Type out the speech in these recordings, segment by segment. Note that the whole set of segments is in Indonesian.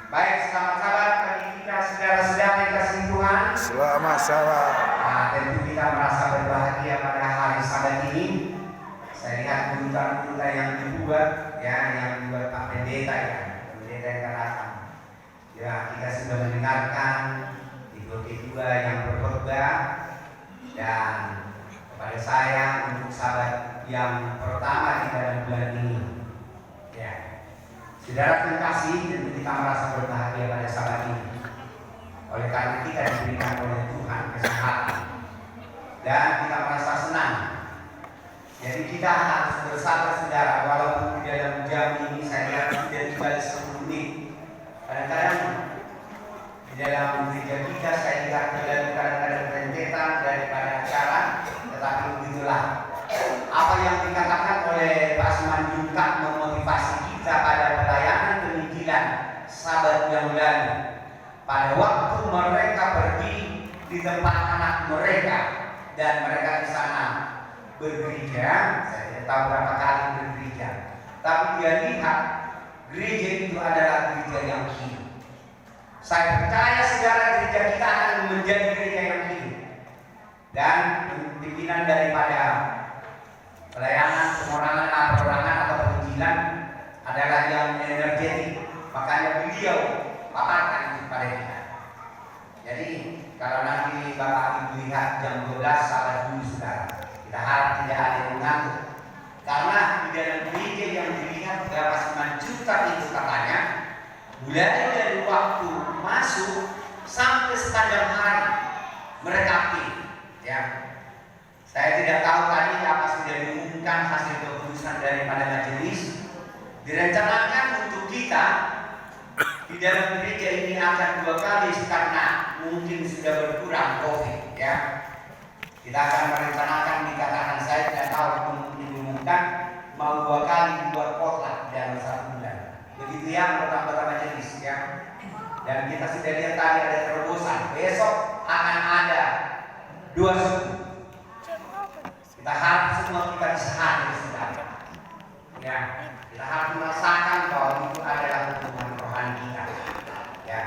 Baik, selamat sahabat bagi kita saudara-saudara yang kasih Tuhan. Selamat salam. Nah, tentu kita merasa berbahagia pada hari Sabat ini. Saya lihat berita-berita yang dibuat, ya, yang dibuat Pak Pendeta, ya, Pendeta yang datang. Ya, kita sudah mendengarkan kedua yang berkhotbah, dan kepada saya untuk sahabat yang pertama di dalam bulan ini. Ya. Saudara terkasih, dan kita merasa berbahagia pada saat ini oleh karena kita diberikan oleh Tuhan kesehatan dan kita merasa senang. Jadi kita harus bersabar saudara, walaupun di dalam jam ini saya lihat tidak dibalik 10 menit. Kadang-kadang di dalam gereja kita saya lihat kadang-kadang rentetan daripada acara, tetapi begitulah apa yang dikatakan oleh Pak Simanjuntak memotivasi kita pada pelayanan penginjilan Sabat yang lalu. Pada waktu mereka pergi di tempat anak mereka dan mereka di sana bergereja, saya tidak tahu berapa kali bergereja, tapi dia lihat gereja itu adalah gereja yang hidup. Saya percaya saudara, gereja kita akan menjadi gereja yang hidup, dan pimpinan daripada pelayanan perorangan atau penginjilan adalah yang energetik. Makanya beliau paparkan itu pada kita. Jadi kalau nanti Bapak Ibu lihat jam 12 salah dulu saudara, kita harap tidak ada yang mengantuk, karena di dalam gereja yang dilihat berapa Simanjuntak itu katanya mulai dari waktu masuk sampai sepanjang hari mereka aktif, ya. Saya tidak tahu tadi apa sudah diumumkan hasil keputusan daripada majelis. Direncanakan untuk kita di dalam gereja ini akan 2 kali karena mungkin sudah berkurang COVID, ya. Kita akan merencanakan, dikatakan saya tidak tahu diumumkan mau 2 kali dibuat potluck dalam 1 bulan. Begitu ya anggota majelis, ya. Dan kita sudah lihat tadi ada terobosan. Besok akan ada 2 suku. Kita harap semua kita bisa hadir saudara. Ya, kita harus merasakan bahwa itu adalah hubungan rohani kita. Ya,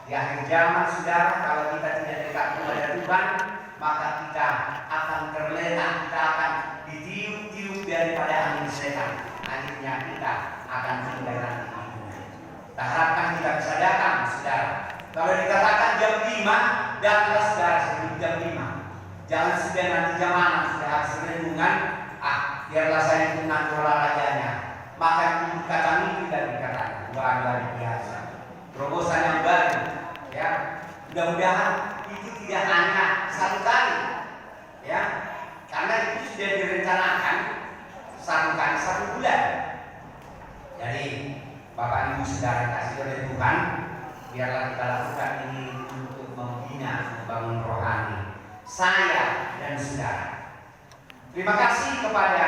di akhir zaman saudara, kalau kita tidak dekat kepada Tuhan, maka kita akan terlena, kita akan ditiup-tiup daripada angin setan. Akhirnya kita akan tinggal nanti di dunia. Kita harapkan kita bisa datang saudara. Kalau dikatakan jam 5, datanglah saudara sebelum jam 5. Jangan sudah nanti jam 6 sudah habis renungan, biarlah saya tenang olahraganya. Makan bubur kacang itu dan dikatakan wah luar biasa, terobosan yang baru, ya. Mudah-mudahan itu tidak hanya 1 kali, ya, karena itu sudah direncanakan 1 kali 1 bulan. Jadi Bapak Ibu saudara kasih oleh Tuhan, biarlah kita lakukan ini untuk membina, membangun rohani saya dan saudara. Terima kasih kepada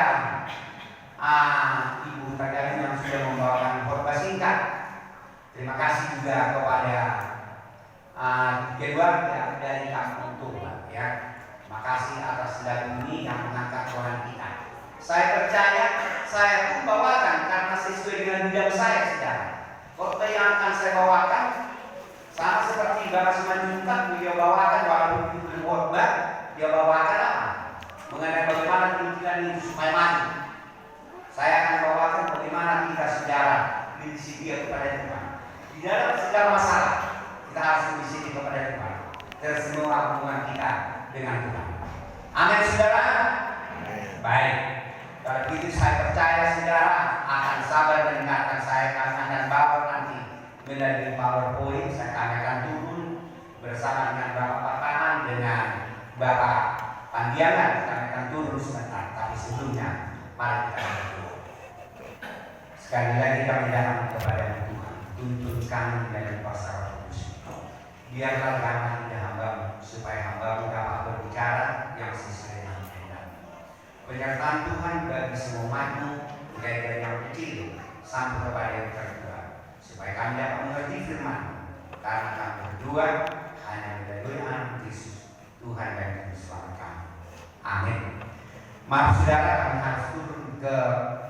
Ibu Tagali yang sudah membawakan khotbah singkat. Terima kasih juga kepada keluarga dari Kampung Tuhan, ya. Terima kasih atas lagu ini yang mengangkat Tuhan kita. Saya percaya saya pun bawakan karena sesuai dengan bidang saya saudara. Khotbah yang akan saya bawakan sama seperti Bapak Simanjuntak, beliau bawakan walaupun itu berkhotbah, dia bawakan apa? Mengenai bagaimana penginjilan itu supaya maju. Saya akan bawakan bagaimana kita secara prinsipil kepada Tuhan. Di dalam segala masalah kita harus bersih kepada Tuhan. Dan semua hubungan kita dengan Tuhan. Amin saudara. Baik. Kalau begitu saya percaya saudara akan sabar mendengarkan saya karena akan bawa nanti melalui PowerPoint. Saya akan turun bersama dengan Bapak Patahan dengan Bapak Pandiangan. Kami akan turun sebentar, tapi sebelumnya mari kita berdoa. Sekali lagi kami datang kepada Tuhan, tuntun kami dalam kuasa Roh Kudus. Biarlah kami tidak hamba-Mu, supaya hamba-Mu dapat berbicara yang sesuai dengan kehendak. Penyertaan Tuhan bagi semua umat-Mu, dari yang kecil sampai kepada yang tertua, supaya kami dapat mengerti firman, karena kami berdua hanya melalui Anak Yesus Tuhan dan Juru Selamat kami. Amin. Maaf saudara, kami harus turun ke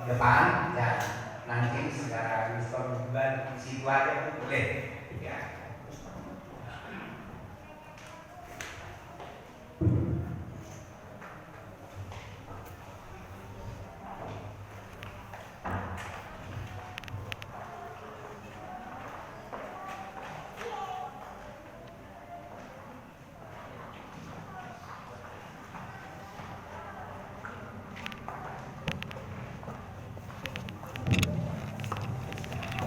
depan dan nanti saudara Yusuf di situ aja boleh. ya.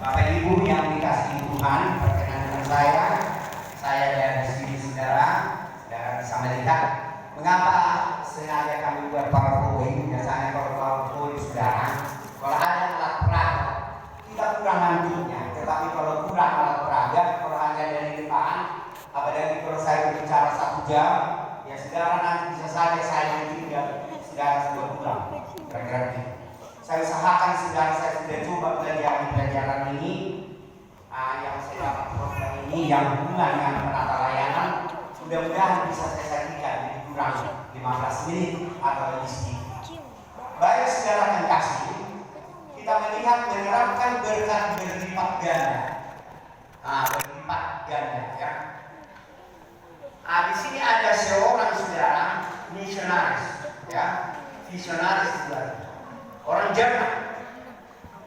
Bapak Ibu yang dikasihi Tuhan, perkenan dengan saya dari sini saudara bisa melihat mengapa sengaja kami buat PowerPoint. Biasanya kalau PowerPoint saudara, kalau ada alat peraga tidak kurang mantunya, tetapi kalau kurang alat peraga, kalau hanya dari depan, apalagi kalau saya berbicara 1 jam, ya saudara nanti bisa saja saya yang tinggal, saudara sudah pulang, kira-kira begitu. Saya usahakan saudara, saya sudah coba pelajaran ini yang saya dapat program ini yang hubungan dengan penata layanan, mudah-mudahan bisa saya sajikan lebih kurang 15 menit atau lebih sedikit. Baik saudara yang kasih, kita melihat menerapkan berkat berlipat ganda. Berlipat ganda ya. Di sini ada seorang saudara misionaris ya, visionaris saudara. Orang Jerman.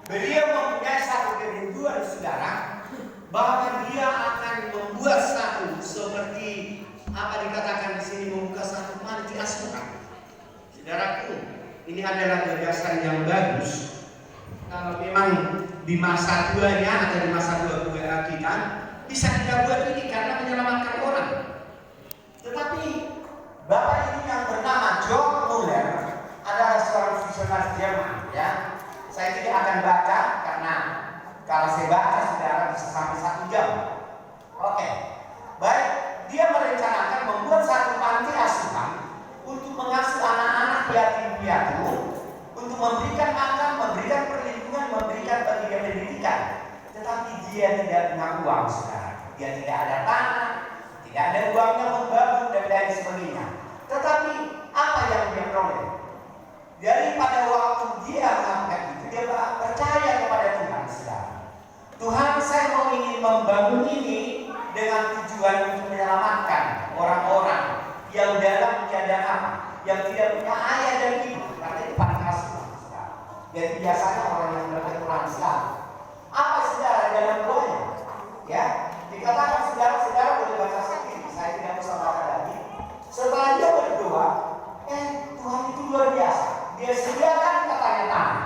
Beliau mempunyai satu kerinduan saudara, bahwa dia akan membuat satu seperti apa dikatakan di sini, membuka satu panti asuhan. Saudaraku, ini adalah gagasan yang bagus. Kalau memang di masa tuanya atau di masa tua kita bisa kita buat ini karena menyelamatkan orang. Tetapi bapak ini yang bernama John Muller adalah seorang visionaris Jerman ya. Saya tidak akan baca karena kalau saya baca saudara bisa sampai 1 jam. Oke. Baik, dia merencanakan membuat satu panti asuhan untuk mengasuh anak-anak yatim piatu, untuk memberikan makan, memberikan perlindungan, memberikan bagian pendidikan. Tetapi dia tidak punya uang saudara. Dia tidak ada tanah, tidak ada uangnya membangun dan lain sebagainya. Tetapi apa yang dia peroleh? Jadi pada waktu dia melakukan itu, dia percaya kepada Tuhan saudara. Tuhan, saya mau ingin membangun ini dengan tujuan untuk menyelamatkan orang-orang yang dalam keadaan apa? Yang tidak punya ayah dan ibu, karena itu paling asuhan saudara. Jadi biasanya orang yang berketurunan Islam. Apa saudara dalam doanya? Ya, dikatakan saudara boleh baca sendiri. Saya tidak usah baca lagi. Setelah dia berdoa, Tuhan itu luar biasa. Dia sediakan katanya tanah.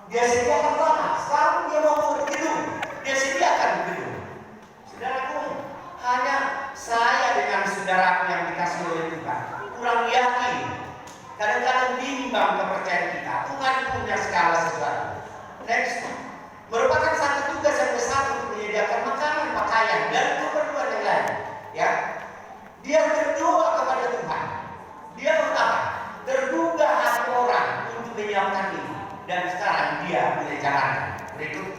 Dia sediakan tanah. Sekarang dia mau gedung. Dia sediakan gedung. Saudaraku, hanya saya dengan saudaraku yang dikasih oleh Tuhan kurang yakin. Kadang-kadang bimbang kepercayaan kita. Tuhan punya segala sesuatu. Next, merupakan satu tugas yang besar untuk menyediakan makanan, pakaian, dan keperluan yang lain. Ya, dia berdoa kepada Tuhan. Dia berkata, terduga hati orang untuk menyiapkan ini, dan sekarang dia mulai jalan. Berikut.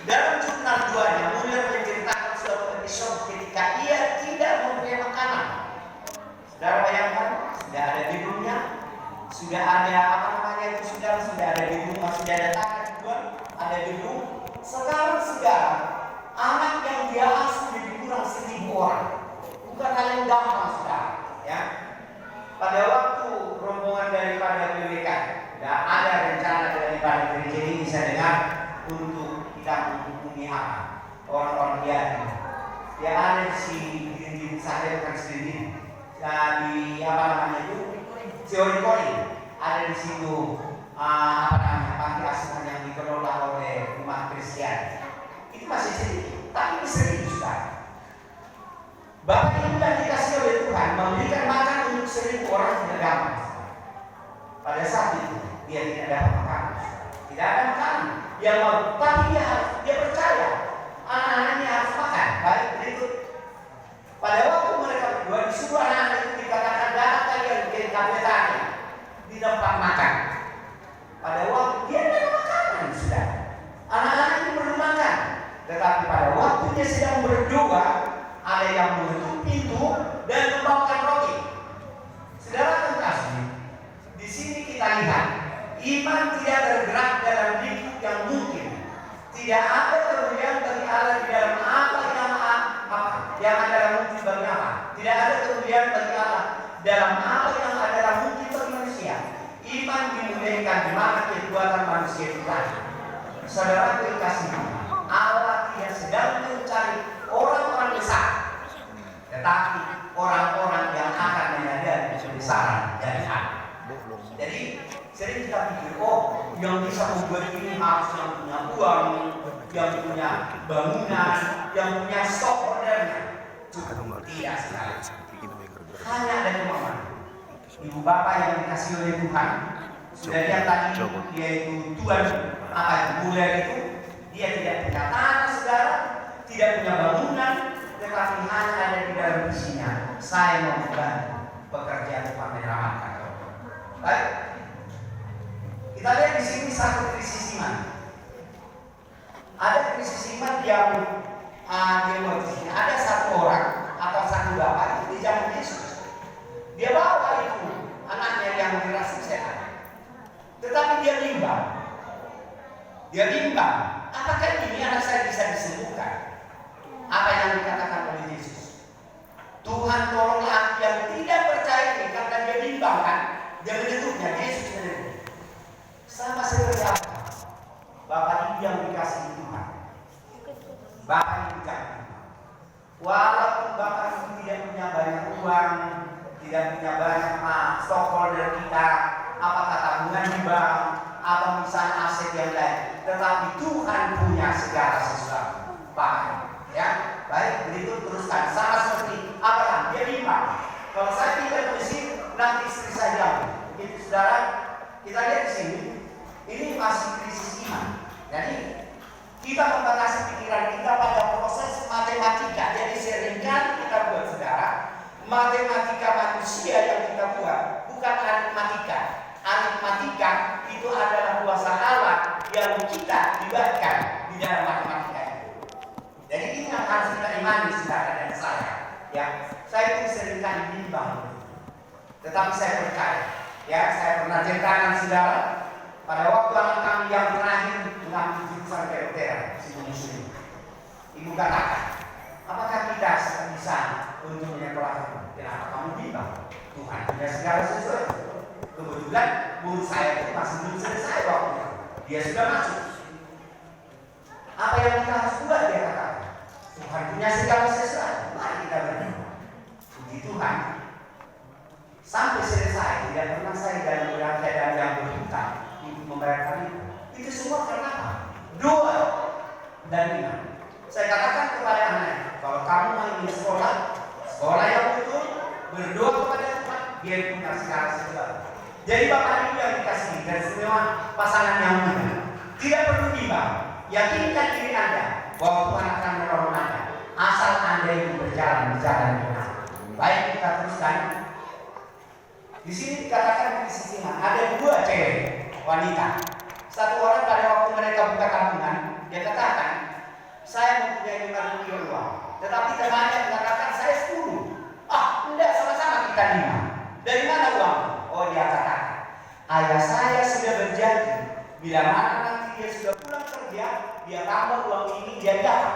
Dalam jurnal 2-nya, Muller menceritakan suatu episode ketika ia tidak mempunyai makanan. Saudara bayangkan, sudah ada gedungnya, sudah ada sudah ada gedung, sudah ada tanah juga, ada gedung. Sekarang saudara, anak yang dia asuh lebih kurang 1.000 orang. Bukan hal yang gampang saudara, ya. Pada waktu rombongan daripada PWK, tidak ada rencana daripada gereja ini bisa dengar untuk kita menghubungi apa orang-orang dia ada di saya bukan sendiri di apa namanya itu teori ada di situ panti asuhan yang dikelola oleh umat Kristen. Itu masih sedikit, tapi serius sudah. Bapak Ibu yang dikasih oleh Tuhan memberikan makan untuk 1.000 orang tidak gampang. Pada saat itu dia tidak dapat makan, tidak ada makanan. Yang mau, tapi dia percaya anak-anaknya harus makan. Baik, berikut. Pada waktu mereka berdua disuruh anak-anak itu dikatakan datang kalian ke kafetania di tempat makan. Pada waktu dia tidak ada makanan sudah. Anak-anak itu perlu makan. Tetapi pada waktu dia sedang berdoa, ada yang menutup pintu dan membawakan roti. Saudara terkasih, di sini kita lihat iman tidak bergerak dalam lingkup yang mungkin, tidak Tidak ada kemudian bagi Allah di dalam apa yang adalah mungkin bagi Allah. Tidak ada kemudian bagi Allah dalam apa yang adalah mungkin bagi manusia. Iman dimulaikan di mana kekuatan manusia itu tadi. Saudara kasih, Allah tidak sedang mencari orang-orang besar, tetapi orang-orang yang akan menyadari kebesaran dari Allah. Jadi sering kita pikir, oh yang bisa membuat ini harus yang punya uang, yang punya bangunan, yang punya stok ordernya. Cukup tidak sekali. Hanya ada kemauan. Ibu bapak yang dikasih oleh Tuhan, sudah lihat tadi dia itu Tuhan apa itu mulia itu, dia tidak punya tanah saudara, tidak punya bangunan, tetapi hanya ada di dalam visinya. Saya mau membantu pekerjaan Tuhan menyelamatkan. Baik, kita lihat di sini satu krisis iman. Ada krisis iman yang di sini ada satu orang atau satu bapak di zaman Yesus. Dia bawa itu anaknya yang dirasuki setan, tetapi dia bimbang. Apakah ini anak saya bisa disembuhkan? Apa yang dikatakan oleh Yesus? Tuhan tolonglah yang tidak percaya ini, karena dia bimbang kan? Dia menyebutnya Yesus menyebut. Sama seperti apa? Bapak ini yang dikasih Tuhan. Bapak ini dikasih. Walaupun bapak ini tidak punya banyak uang, tidak punya banyak stockholder kita, apakah tabungan di bank, apa misalnya aset yang lain, tetapi Tuhan punya segala sesuatu. Paham? Ya, baik. Berikut teruskan. Sama seperti Abraham, dia bimbang. Kalau saya tinggal di sini, nanti istri saya jauh. Itu saudara, kita lihat di sini, ini masih krisis iman. Jadi kita membatasi pikiran kita pada proses matematika. Jadi seringkali kita buat saudara, matematika manusia yang kita buat bukan aritmatika. Aritmatika itu adalah kuasa Allah yang kita libatkan di dalam matematika itu. Jadi ini yang harus kita imani saudara dan saya. Ya, saya itu seringkali bimbang, tetapi saya percaya. Ya, saya pernah ceritakan saudara pada waktu anak kami yang terakhir mengambil jurusan kedokteran Muslim. Ibu katakan, apakah kita bisa untuk menyekolahkan? Kenapa kamu bimbang? Tuhan punya segala sesuatu. Kebetulan murid saya itu masih belum selesai waktunya. Dia sudah masuk. Apa yang kita harus buat? Dia katakan, Tuhan punya segala sesuatu. Mari kita berdoa. Puji Tuhan. Sampai selesai, tidak pernah saya dalam keadaan yang berhutang untuk membayarkan itu. Itu semua karena apa? Doa dan iman. Saya katakan kepada anak, kalau kamu mau ingin sekolah yang betul, berdoa kepada Tuhan, dia punya segala sesuatu. Jadi bapak ibu yang dikasih dan semua pasangan yang muda, tidak perlu bimbang. Yakinkan diri Anda bahwa Tuhan akan menolong Anda, asal Anda itu berjalan benar. Baik, kita teruskan. Di sini dikatakan di sisi ada dua cewek wanita. Satu orang pada waktu mereka buka tabungan, dia katakan, saya mempunyai 5 miliar uang. Tetapi temannya mengatakan saya 10. Enggak, sama-sama kita 5. Dari mana uang? Oh, dia katakan, ayah saya sudah berjanji, bila mana nanti dia sudah pulang kerja, dia tambah uang ini, dia dapat.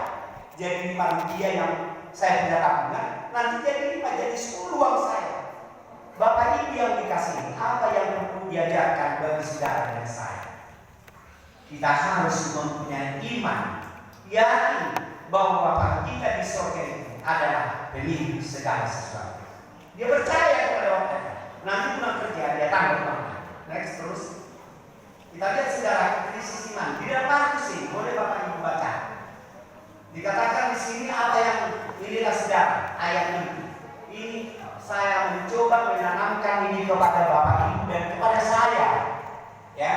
Jadi 5 rupiah yang saya punya tabungan, nanti jadi 5, jadi 10 uang saya. Bapak ibu yang dikasih, apa yang perlu diajarkan bagi saudara dan saya? Kita harus mempunyai iman, yakin bahwa Bapa kita di surga itu adalah pemilik segala sesuatu. Dia percaya kepada Bapa. Nanti pulang kerja dia tambah uang. Next terus. Kita lihat saudara krisis iman. Di dalam Markus ini, boleh Bapak Ibu baca. Dikatakan di sini apa yang inilah saudara ayat ini. Ini saya mencoba menanamkan ini kepada Bapak Ibu dan kepada saya. Ya,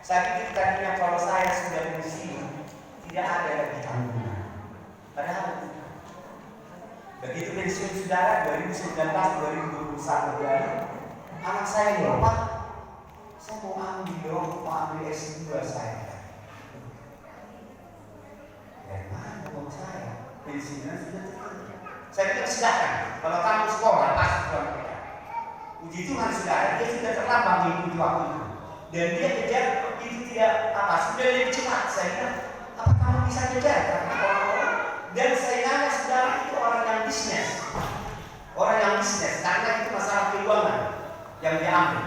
saya pikir tadinya kalau saya sudah pensiun tidak ada lagi tanggungan. Padahal begitu pensiun saudara 2019-2021 lalu, anak saya bilang, Pak, saya mau ambil S2 saya. Dari mana uang saya? Pensiunnya sudah terkenal. Saya bilang silakan, kalau kamu sekolah pasti Tuhan kerja. Puji Tuhan saudara, dia sudah terlambat mengikuti waktu itu. Dan dia kejar itu tidak sudah lebih cepat. Saya bilang, apa kamu bisa kejar karena orang-orang, dan sayangnya saudara itu orang yang bisnis. Orang yang bisnis, karena itu masalah keuangan yang diambil.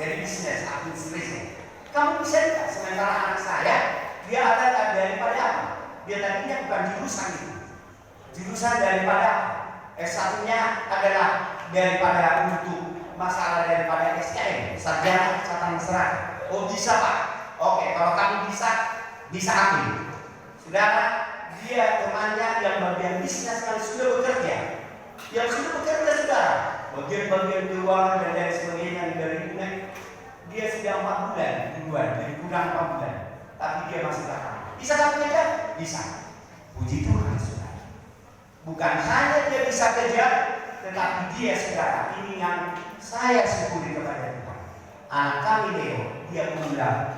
Jadi bisnis, administrasi. Kamu bisa tidak, sementara anak saya, dia adalah daripada apa? Dia tadinya bukan jurusan itu. Jurusan daripada apa? S1-nya adalah daripada untuk masalah daripada SKM, sarjana kesehatan masyarakat. Oh bisa Pak? Oke, kalau kamu bisa ambil. Saudara, dia temannya yang bagian bisnis yang sudah bekerja. Yang sudah bekerja saudara, bagian-bagian keuangan dan lain sebagainya dari bulan, dia sudah 4 bulan duluan, jadi kurang 4 bulan, tapi dia masih belakang. Bisa kamu kejar? Bisa. Puji Tuhan saudara. Bukan hanya dia bisa kejar, tetapi dia saudara, ini yang saya syukuri kepada Tuhan. Anak kami Leo, dia cum laude,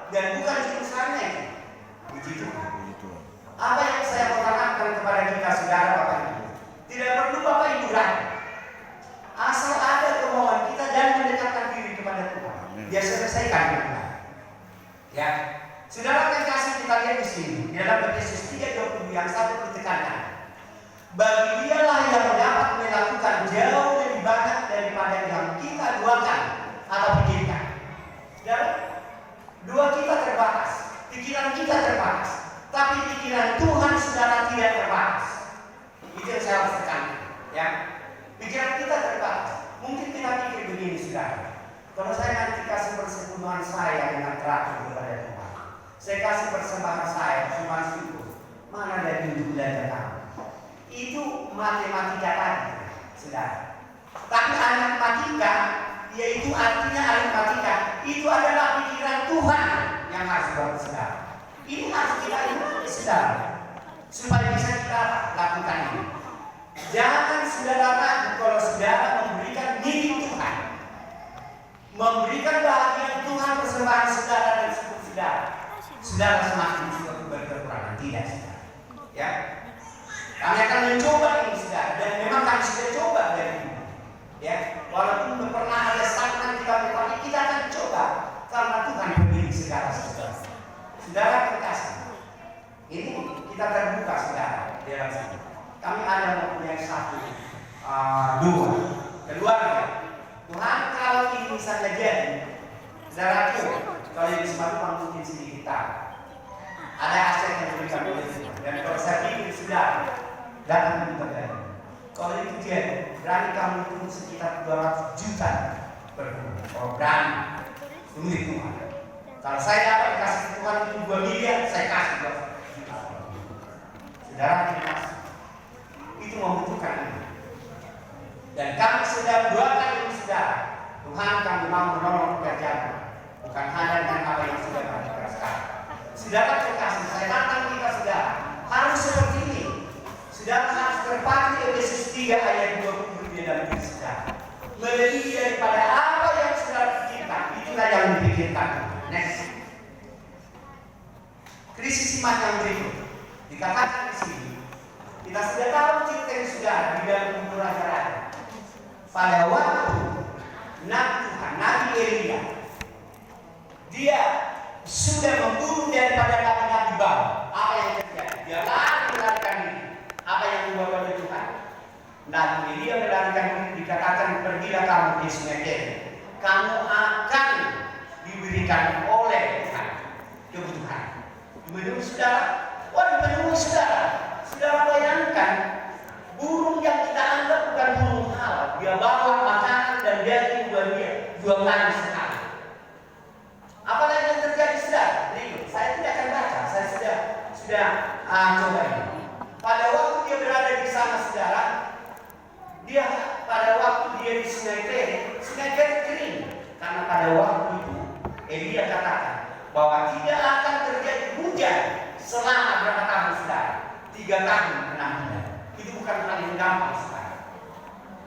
dan bukan jurusannya itu. Puji Tuhan. Apa yang saya mau katakan kepada kita saudara Bapak Ibu, tidak perlu Bapak Ibu ragu. Asal ada kemauan kita dan mendekatkan diri kepada Tuhan, dia selesaikan kita. Ya, saudara kasih kita lihat di sini dalam Efesus 3:20 yang satu ditekankan. Bagi dialah yang dapat melakukan jauh lebih banyak daripada yang kita doakan atau pikirkan. Dan dua kita terbatas, pikiran kita terbatas. Tapi pikiran Tuhan saudara tidak terbatas. Itu yang saya harus tekankan. Ya, pikiran kita terbatas. Mungkin kita pikir begini saudara. Kalau saya nanti kasih persepuluhan saya dengan terakhir kepada Tuhan, saya kasih persembahan saya cuma syukur. Mana dari untuk belajar kamu? Itu matematika tadi, saudara. Tapi aritmatika, yaitu artinya aritmatika, itu adalah pikiran Tuhan yang harus buat saudara. Ini harus kita ingat saudara, supaya bisa kita lakukan ini. Jangan saudara ragu kalau saudara memberikan milik Tuhan, memberikan bahagia Tuhan persembahan saudara dan syukur saudara. Saudara semakin juga berkekurangan, tidak saudara. Ya, kami akan mencoba ini saudara, dan memang kami sudah coba dari ini. Ya, walaupun pernah ada stagnan tapi kita akan coba karena Tuhan pemilik segala sesuatu. Saudara terkasih, ini kita terbuka saudara di dalam sini. Kami ada mempunyai dua keluarga. Tuhan kalau ini misalnya jadi, saudara kalau ini semua mungkin sedikit tahu. Ada aset yang diberikan oleh Tuhan. Dan kalau saya pikir sudah datang untuk terjadi. Kalau itu jadi, berani kamu itu sekitar 200 juta per bulan. Kalau berani, milik Tuhan. Kalau saya dapat kasih Tuhan itu 2 miliar, saya kasih 2 juta. Saudara dikasih. Itu membutuhkan ini. Dan kami sudah doakan ini saudara. Tuhan kami mau menolong pekerjaan. Bukan hanya dengan apa yang sudah kami keraskan. Saudara terkasih, saya tantang kita saudara. Harus seperti ini. Saudara harus terpaku Efesus 3 ayat 20 di dalam diri saudara. Melebihi daripada apa yang saudara pikirkan. Itulah yang dipikirkan. Next. Krisis iman yang berikut dikatakan di sini. Kita sudah tahu cerita yang sudah di dalam buku Raja-Raja. Pada waktu Nabi Tuhan, Nabi Elia, dia sudah membunuh daripada nabi-nabi Baal. Apa yang terjadi? Dia lari melarikan diri. Apa yang dibawa oleh Tuhan? Nabi Elia melarikan diri, dikatakan pergilah kamu di Sungai Kerit. Kamu akan diberikan oleh Tuhan kebutuhan. Menemui saudara, menemui saudara. Saudara bayangkan, burung yang kita anggap bukan burung halal, dia bawa makanan dan daging buat dia 2 kali sekali. Apalagi yang terjadi saudara? Berikut, saya tidak akan baca, saya sudah coba ini. Pada waktu dia berada di sana saudara, dia pada waktu dia di Sungai Kerit kering. Karena pada waktu itu Elia katakan bahwa tidak akan terjadi hujan selama berapa tahun saudara? 3 tahun 6 bulan. Itu bukan hal yang gampang saudara.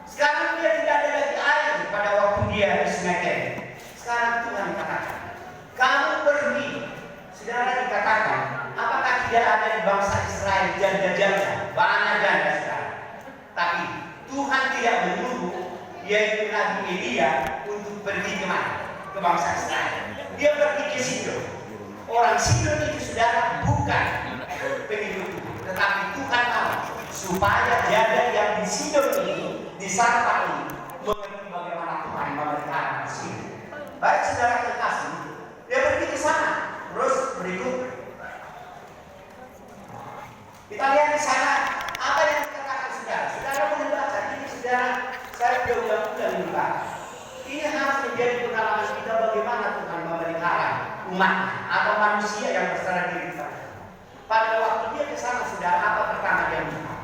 Sekarang dia tidak ada lagi air pada waktu dia di Sungai Kerit. Sekarang Tuhan katakan, kamu pergi. Saudara dikatakan, apakah tidak ada di bangsa Israel janda-janda? Banyak janda saudara. Tapi Tuhan tidak menyuruh yaitu Nabi Elia untuk pergi ke mana? Ke bangsa Israel. Dia pergi ke Sidon. Orang Sidon itu saudara bukan pengikut, tetapi Tuhan Allah supaya janda yang di Sidon ini, di Sarfat ini, mengerti bagaimana Tuhan memelihara Sidon. Baik saudara kekasih, dia pergi ke sana. Terus berikut kita lihat di sana apa yang dikatakan saudara. Saudara boleh baca ini saudara. Saya sudah ulang-ulang ini Pak. Ini harus menjadi pengalaman kita bagaimana Tuhan memelihara umat atau manusia yang berserah diri kita. Pada waktu dia ke sana saudara, apa pertama dia minta?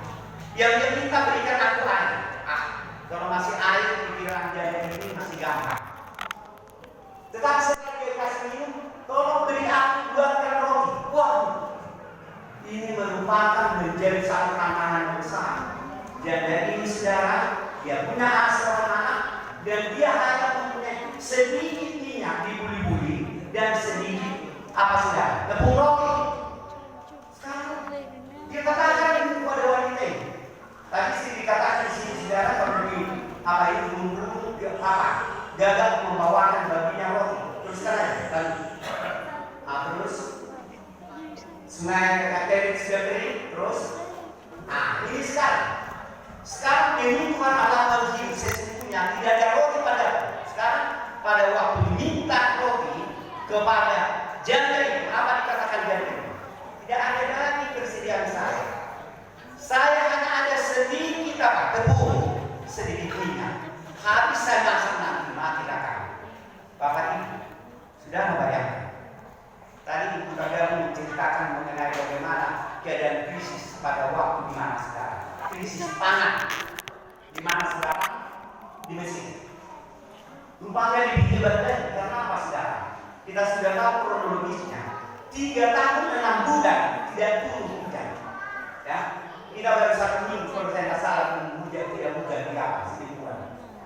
Yang dia minta berikan aku air. Kalau masih air pikiran dia ini masih gampang. Tetapi setelah dia kasih minum, tolong beri aku buatkan roti. Wah, ini merupakan menjadi satu tantangan besar. Jadi ini saudara, dia punya seorang anak dan dia hanya mempunyai sedikit minyak dibuli-buli dan sedikit apa saudara? Tepung roti. Sekarang dia katakan ini kepada wanita ini. Tadi sih dikatakan di sini saudara kalau di apa itu burung apa gagal membawakan baginya roti. Terus kan terus sungai Kateri sudah kering. Terus ini sekarang ini Tuhan Allah tahu sesungguhnya tidak ada roti pada sekarang pada waktu diminta roti kepada janda itu apa dikatakan janda itu? Tidak ada lagi persediaan saya. Saya hanya ada sedikit tepung, sedikit minyak. Habis saya masak nanti mati kakak. Bapak Ibu sudah membayangkan. Tadi Ibu Saudara menceritakan mengenai bagaimana keadaan krisis pada waktu di mana sekarang. Krisis pangan di mana sekarang? Di Mesir. Tumpahnya di Baghdad karena apa saudara? Kita sudah tahu kronologisnya. 3 tahun 6 bulan tidak turun hujan. Ya, kita baru 1 minggu kalau saya tidak salah hujan tidak hujan di apa semingguan.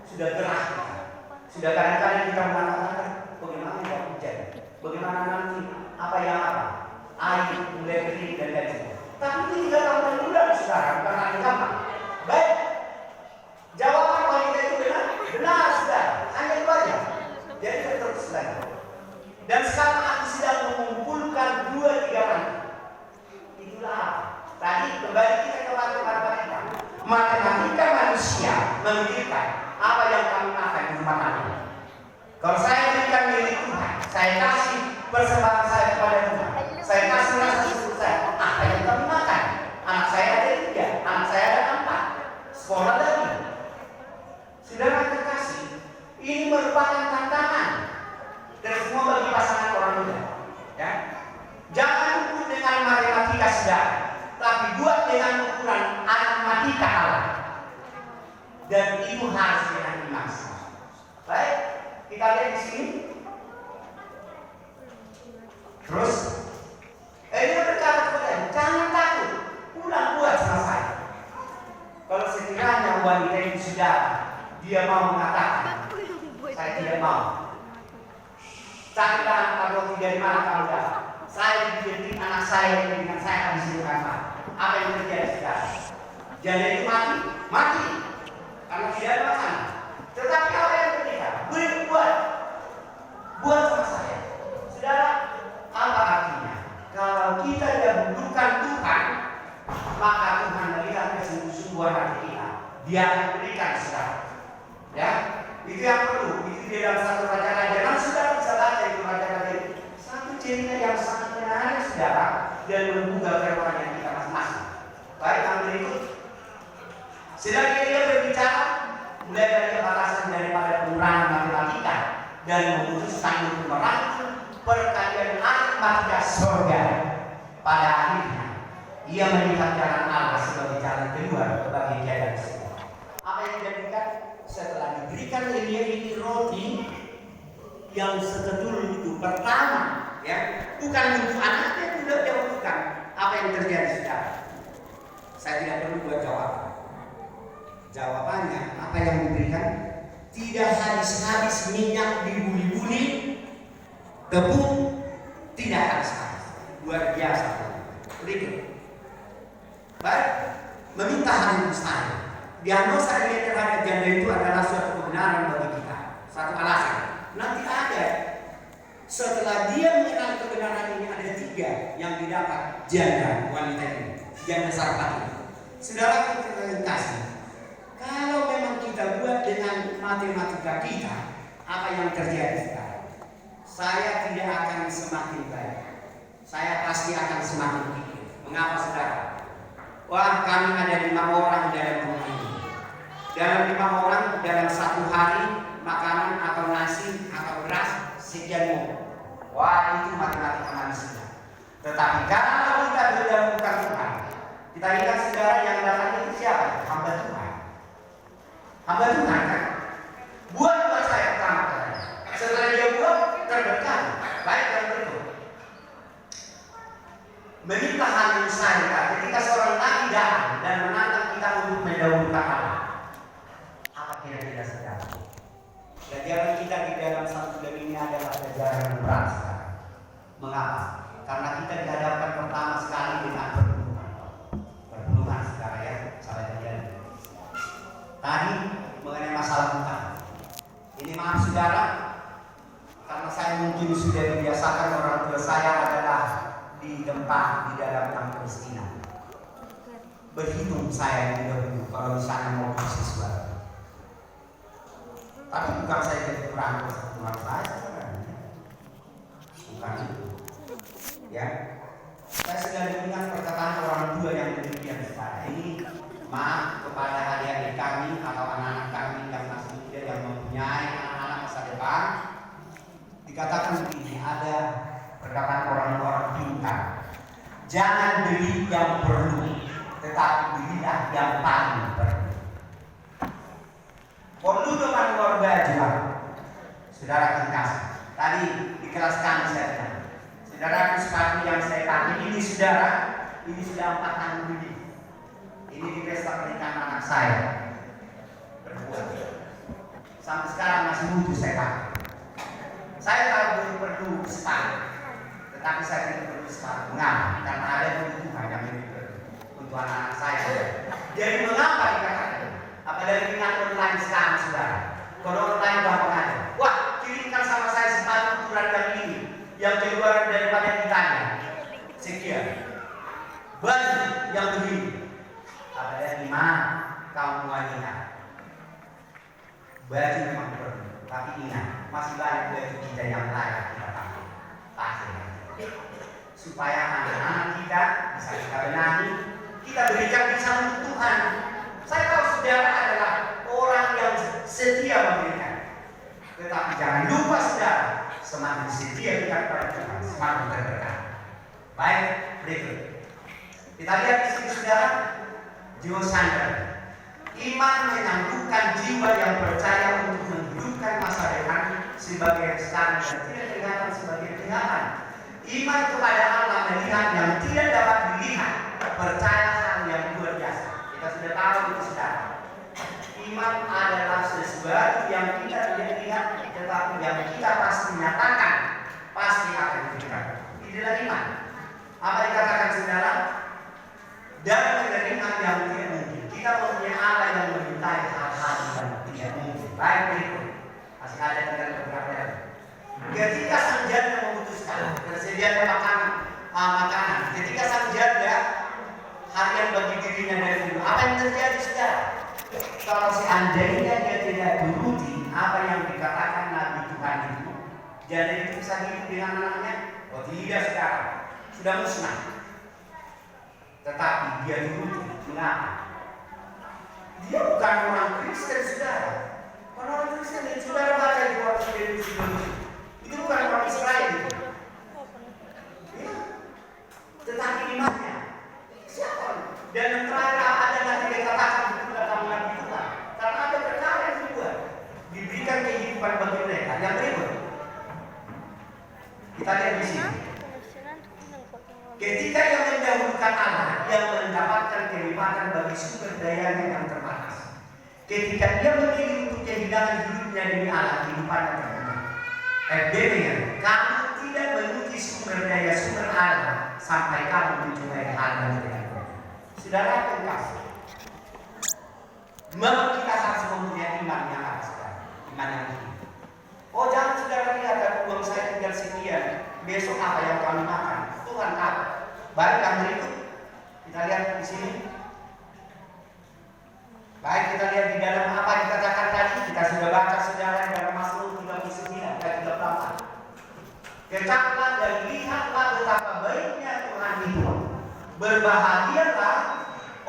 Sudah gerah kita. Sudah kadang-kadang kita mengatakan bagaimana tidak hujan, bagaimana nanti apa yang air mulai kering dan lain sebagainya. Tapi ini 3 tahun 6 bulan saudara, bukan hanya gampang. Baik, jawaban wanita itu benar saudara, hanya itu aja. Jadi terus lagi. Dan sekarang aku sedang mengumpulkan 2-3 orang. Itulah tadi kembali kita ke matematika. Matematika manusia memikirkan apa yang kami makan di rumah kami. Kalau saya berikan milik Tuhan, saya kasih persembahan saya kepada Tuhan, saya kasih rasa syukur saya, apa yang kami makan? Anak saya ada 3, anak saya ada 4, sekolah lagi. Saudara kekasih, ini merupakan tantangan dan semua bagi pasangan orang muda. Ya, jangan ukur dengan matematika saudara, tapi buat dengan ukuran matematika Allah. Dan itu harus dengan iman. Baik, kita lihat di sini. Terus, dia berkata kepada jangan takut, pulang buat sama saya. Kalau sekiranya wanita itu sudah dia mau mengatakan, saya tidak mau. Carilah kalau tidak mana kalau dah. Saya dididik anak saya dengan saya akan disibukkan Pak. Apa yang terjadi sekarang? Janda itu mati. Karena tidak ada makanan. Tetapi apa yang terjadi? Buat sama saya. Saudara, apa artinya? Kalau kita dahulukan Tuhan, maka Tuhan melihat kesungguh-sungguhan hati kita. Dia akan berikan saudara. Ya, itu yang perlu. Itu di dalam satu raja-raja. Nanti saudara bisa baca itu raja-raja. Satu cerita yang sangat menarik saudara dan menggugah kerohanian kita masing-masing. Baik, yang berikut. Sedangkan dia berbicara mulai dari batasan daripada pengurangan matematika dan memutuskan untuk merangkum perkalian matematika surga. Pada akhirnya ia melihat jalan Allah sebagai jalan keluar bagi jalan semua. Apa yang dijadikan setelah diberikan ini roti yang seketul itu pertama, ya, bukan untuk anaknya tidak dia bukan. Apa yang terjadi sekarang? Saya tidak perlu buat jawaban. Jawabannya apa yang diberikan? Tidak habis-habis minyak dibuli-buli, tepung tidak habis-habis. Luar biasa. Berikut. Baik, meminta hal yang mustahil. Diagnosa dia terhadap janda itu adalah suatu kebenaran bagi kita. Satu alasan. Nanti ada setelah dia mengenal kebenaran ini ada diangkat janda wanita ini, janda Sarpati. Saudara kasih, kalau memang kita buat dengan matematika kita, apa yang terjadi sekarang? Saya tidak akan semakin baik. Saya pasti akan semakin kikir. Mengapa saudara? Wah, kami ada 5 orang dalam rumah ini. Dalam 5 orang dalam 1 hari makanan atau nasi atau beras sekian mol. Wah, itu matematika manusia. Tetapi kalau kita mendahulukan Tuhan, kita ingat saudara yang datang itu siapa? Hamba Tuhan. Hamba Tuhan kan? Buat saya pertama kali. Setelah dia buat, terdekat. Baik dan berikut. Menikah hanya saya ketika seorang nabi datang dan menantang kita untuk mendahulukan Allah. Apa kira-kira saudara? Pelajaran kita di dalam satu bulan ini adalah pelajaran yang berat sekarang. Mengapa? Karena kita dihadapkan pertama sekali dengan perpuluhan. Perpuluhan saudara ya, salah terjadi. Tadi mengenai masalah hutang. Ini maaf saudara, karena saya mungkin sudah dibiasakan orang tua saya adalah di tempat di dalam kampung Kristina. Berhitung saya di dahulu kalau misalnya mau beasiswa. Tapi bukan saya jadi kurang kesatuan saya sebenarnya. Bukan itu. Ya. Saya sudah dengar perkataan orang tua yang demikian sekali. Ini maaf kepada adik-adik kami atau anak-anak kami yang masih muda yang mempunyai anak-anak masa depan. Dikatakan begini, ada perkataan orang-orang pintar. Jangan beli yang perlu, tetapi belilah yang paling perlu. Perlu dengan luar biasa. Saudara kasih. Tadi di kelas kami saya bilang, saudara sepatu yang saya pakai ini saudara, ini sudah 4 tahun lebih. Ini di pesta pernikahan anak saya. Berdua. Sampai sekarang masih butuh saya pakai. Saya tahu perlu sepatu, tetapi saya tidak perlu sepatu. Mengapa? Karena ada kebutuhan yang lebih perlu untuk anak-anak saya. Jadi mengapa dikatakan? Apalagi dengan online sekarang saudara. Kalau online gampang aja. Wah, kirimkan sama saya sepatu ukuran yang ini, yang keluar daripada kitanya. Sekian. Baju yang begini. Apalagi mana kaum wanita. Baju memang perlu. Tapi ingat, masih banyak baju kita yang layak kita pakai. Pakai. Supaya anak-anak kita bisa kita benahi, kita berikan bisa untuk Tuhan. Saya tahu saudara adalah orang yang setia memberikan. Tetapi jangan lupa saudara, semakin setia kita kepada Tuhan, semakin terberkati. Baik, berikut. Kita lihat di sini saudara, jiwa sadar. Iman menyambutkan jiwa yang percaya untuk menghidupkan masa depan sebagai yang sekarang dan tidak kelihatan sebagai kelihatan. Iman kepada Allah melihat yang tidak dapat dilihat, percaya hal yang luar biasa. Kita sudah tahu itu saudara. Iman adalah sesuatu yang kita tidak lihat, tetapi yang kita pasti nyatakan, pasti akan diberikan. Inilah iman. Apa dikatakan saudara? Dan menerima yang tidak mungkin. Kita mempunyai Allah yang memintai hal-hal yang tidak mungkin. Baik berikut. Masih ada tinggal beberapa. Ketika sang janda memutuskan tersedianya makanan, ketika sang janda harian bagi dirinya dari dulu, apa yang terjadi saudara? Kalau seandainya dia tidak turuti apa yang dikatakan Nabi Tuhan itu, janda itu bisa hidup dengan anaknya? Oh tidak saudara, sudah musnah. Tetapi dia turuti. Mengapa? Dia bukan orang Kristen saudara. Kalau orang Kristen yang saudara baca di bawah itu bukan orang Israel itu. Ya. Tetapi imannya siapa? Dan yang terakhir ada nanti dikatakan itu dalam Nabi Tuhan. Karena ada perkara yang dibuat, diberikan kehidupan bagi mereka. Yang berikut, kita lihat di sini. Ketika yang mendahulukan Allah, yang mendapatkan kenikmatan bagi sumber dayanya yang terbatas. Ketika dia memilih untuk kehilangan hidupnya demi Allah, kehidupannya terbatas. FBB, kamu tidak menuju sumber daya sumber Allah sampai kamu menjumpai hal yang tidak baik. Saudara kasih. Memang kita harus mempunyai iman yang harus iman yang tinggi. Oh jangan saudara lihat uang saya tinggal sekian, besok apa yang kami makan? Tuhan tahu. Baik, yang berikut kita lihat di sini. Baik, kita lihat di dalam apa dikatakan tadi. Kita sudah baca sejarah dalam Mazmur 39 dan 38. Kecaplah dan lihatlah betapa baiknya Tuhan itu. Berbahagialah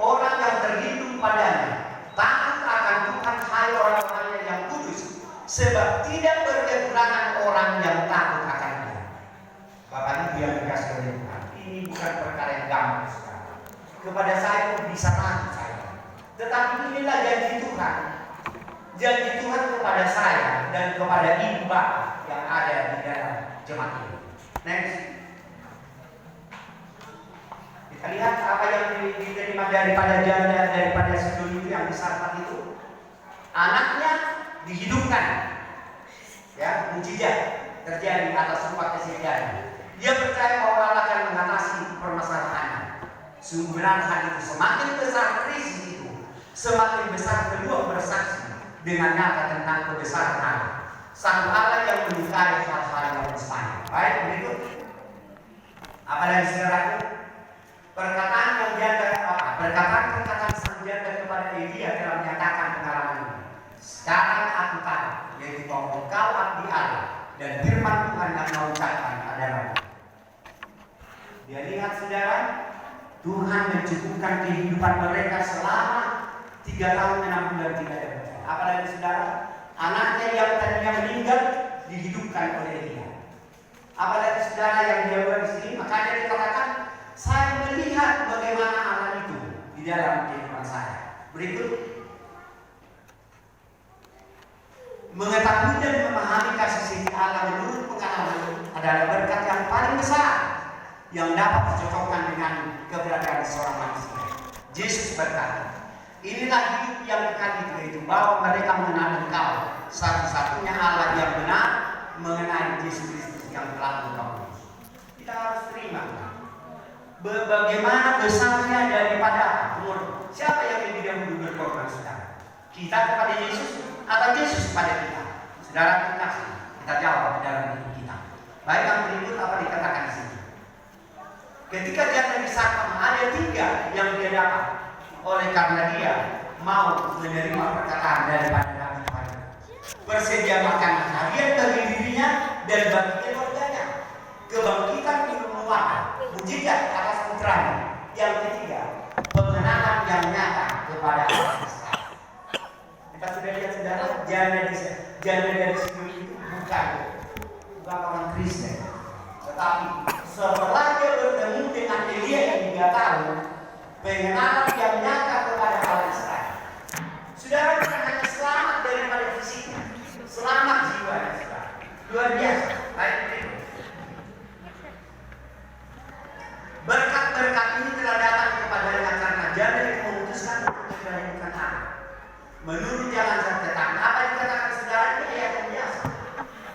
orang yang terlindung padanya. Takut akan Tuhan, hai orang-orangnya yang kudus, sebab tidak berkekurangan orang yang takut akan Dia. Bapak Ibu yang dikasihi oleh Tuhan, ini bukan perkara yang gampang sekali. Kepada saya pun bisa takut saya. Tetapi inilah janji Tuhan. Janji Tuhan kepada saya dan kepada ibu bapak yang ada di dalam jemaat ini. Next. Kita lihat apa yang diterima daripada janda, daripada sedulur yang disarpat itu. Anaknya dihidupkan. Ya, mujizat terjadi atas empat kesediaan. Dia percaya bahwa Allah akan mengatasi permasalahannya. Sungguh benar hal itu. Semakin besar krisis itu, semakin besar kedua bersaksi dengan nyata tentang kebesaran Allah. Sang Allah yang menyukai hal-hal yang mustahil. Baik, berikut. Apalagi saudaraku, perkataan yang janda apa? Perkataan sang janda kepada Elia telah menyatakan pengalaman ini. Sekarang aku tahu, yaitu bahwa Engkau abdi Allah dan firman Tuhan yang mengucapkan adalah. Dia lihat saudara, Tuhan mencukupkan kehidupan mereka selama 3 tahun 6 bulan tidak ada bencana. Apalagi saudara, anaknya yang tadinya meninggal dihidupkan oleh Elia. Apalagi saudara yang dia buat di sini, makanya dikatakan saya melihat bagaimana Allah itu di dalam kehidupan saya. Berikut, mengetahui dan memahami kasih setia Allah menurut pengalaman adalah berkat yang paling besar yang dapat dicocokkan dengan keberadaan seorang manusia. Yesus berkata, inilah hidup yang kekal itu, yaitu bahwa mereka mengenal Engkau satu-satunya Allah yang benar, mengenai Yesus Kristus yang telah Engkau utus. Kita harus terima bagaimana besarnya daripada umur. Siapa yang lebih dahulu berkorban, saudara? Kita kepada Yesus atau Yesus kepada kita? Saudara terkasih, kita jawab di dalam hidup kita. Baik, yang berikut apa dikatakan di sini. Ketika dia disarpat, ada 3 yang dia dapat. Oleh karena dia mau menerima perkataan daripada Nabi Tuhan. Bersedia makan hadiah bagi dirinya dan bagi keluarganya. Kebangkitan keluarga, mujizat atas putranya. Yang ketiga, pengenalan yang nyata kepada Allah. Kita sudah lihat saudara, janda dari sini itu bukan orang Kristen, tetapi setelah dia bertemu dengan Elia yang dia tahu, pengenalan yang nyata kepada Allah Israel. Saudara bukan hanya selamat daripada fisiknya, selamat jiwanya, saudara. Luar biasa. Baik, berkat-berkat ini telah datang kepadanya karena janda itu memutuskan untuk menjalankan Allah menurut jalan yang tetap. Apa yang dikatakan saudara ini ayat yang biasa.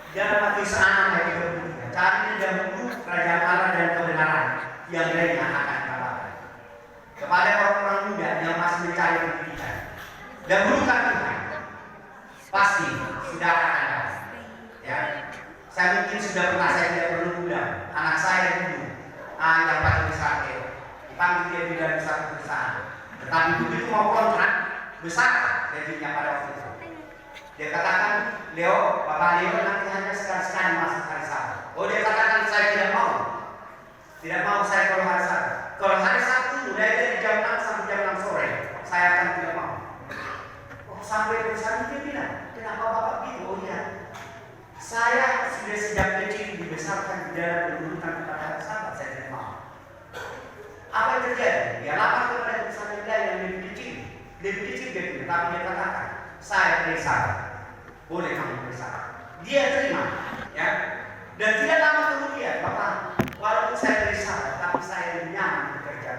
Dalam Matius 6 ayat 23. Cari dahulu kerajaan Allah dan kebenaran, yang lainnya akan dikabarkan. Kepada orang-orang muda yang masih mencari pendidikan, dahulukan Tuhan. Pasti sudah akan ada. Ya, saya mungkin sudah pernah, saya tidak perlu muda. Anak saya dulu, yang paling besar dia, dipanggil dia di dalam satu perusahaan. Tetapi begitu mau kontrak besar gajinya pada waktu itu. Dia katakan, Leo, Bapak Leo nanti hanya sekali-sekali masuk hari Sabtu. Oh, dia katakan saya tidak mau. Tidak mau saya kalau hari Sabtu. Kalau hari Sabtu mulai dari jam 6 sampai jam 6 sore, saya akan tidak mau. Oh, sampai perusahaan dia bilang, kenapa Bapak gitu? Oh iya, saya sudah sejak kecil dibesarkan di dalam urutan kepada hari Sabat, saya tidak mau. Apa yang terjadi? Dia lapar kepada perusahaan yang lebih kecil dia tidak, tapi dia katakan, saya bersabar. Boleh kamu bersabar. Dia terima, ya. Dan tidak lama kemudian, Bapak, walaupun saya bersabar, tapi saya lebih nyaman bekerja.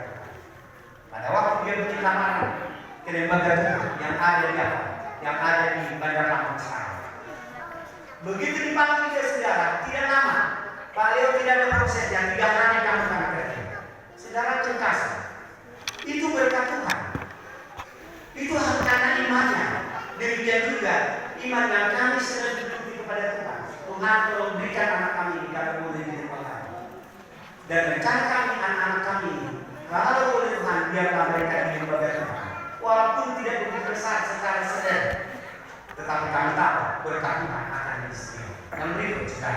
Pada waktu dia bikin lamaran ke lembaga yang ada di apa? Yang ada di Bandar Lampung sekarang. Begitu dipanggil dia saudara, tidak lama. Pak Leo tidak ada proses yang 3 hari kamu akan kerja. Saudara terkasih, itu berkat Tuhan. Itu karena imannya. Demikian juga iman yang kami sedang dituju kepada Tuhan. Tuhan tolong berikan anak kami di dalam boleh di rumah kami. Dan rencana kami anak-anak kami Kalau oleh Tuhan, biarlah mereka diubah Tuhan. Walaupun tidak begitu besar secara sadar, tetapi kami tahu berkat Tuhan akan diistimewa. Yang berikut juga,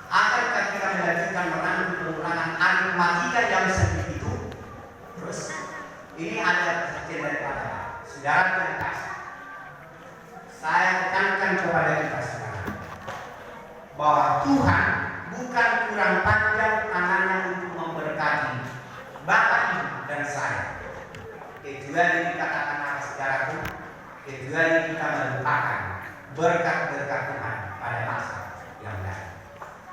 akankah kita melanjutkan menanggung pengurangan aritmatika yang sedikit itu? Terus, ini ada perhatian daripada saudara yang kasih. Saya tekankan kepada kita saudara bahwa Tuhan bukan kurang panjang tangannya untuk memberkati Bapak Ibu dan saya. Kecuali dikatakan apa saudaraku, kecuali kita melupakan berkat-berkat Tuhan pada masa yang datang.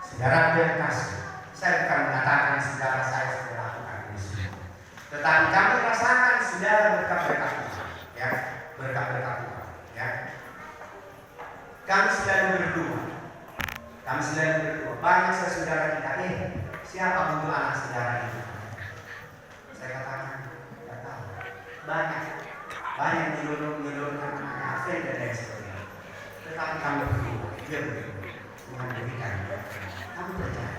Saudara yang kasih, saya bukan mengatakan saudara saya sudah lakukan ini semua, tetapi kami rasakan saudara berkat-berkat Tuhan, ya, berkat-berkat Tuhan, ya. Kami selalu berdoa. Kami selalu berdoa. Banyak saudara kita ini, siapa untuk anak saudara itu? Saya katakan, tidak tahu. Banyak menyuruhkan anaknya Afel dan lain sebagainya. Tetapi kami berdoa, dia berdoa, Tuhan berikan. Kami percaya.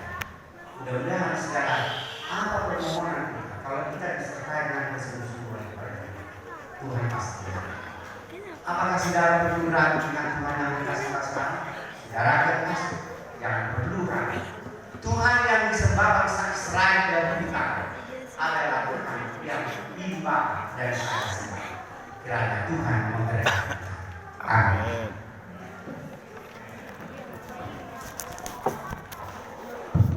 Mudah-mudahan saudara, apa permohonan kita, kalau kita disertai dengan kesungguh-sungguhan kepada Tuhan pasti. Apakah saudara perlu ragu dengan Tuhan yang dikasih sekarang? Saudara kasih, jangan perlu ragu. Tuhan yang disembah bangsa Israel dan kita adalah Tuhan yang iba dan saya. Kiranya Tuhan memberkati. Amin.